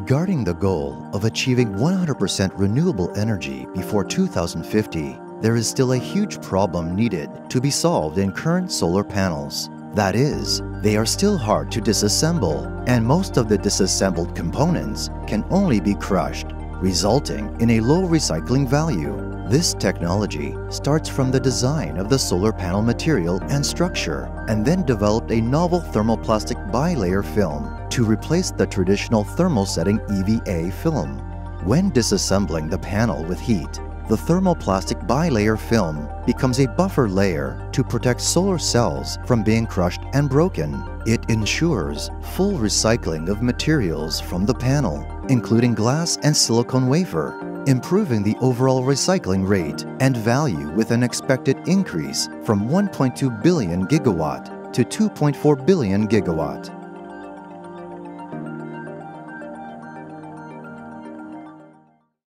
Regarding the goal of achieving 100% renewable energy before 2050, there is still a huge problem needed to be solved in current solar panels. That is, they are still hard to disassemble, and most of the disassembled components can only be crushed, resulting in a low recycling value. This technology starts from the design of the solar panel material and structure, and then developed a novel thermoplastic bilayer film to replace the traditional thermosetting EVA film. When disassembling the panel with heat, the thermoplastic bilayer film becomes a buffer layer to protect solar cells from being crushed and broken. It ensures full recycling of materials from the panel, including glass and silicone wafer, improving the overall recycling rate and value with an expected increase from 1.2 billion gigawatt to 2.4 billion gigawatt.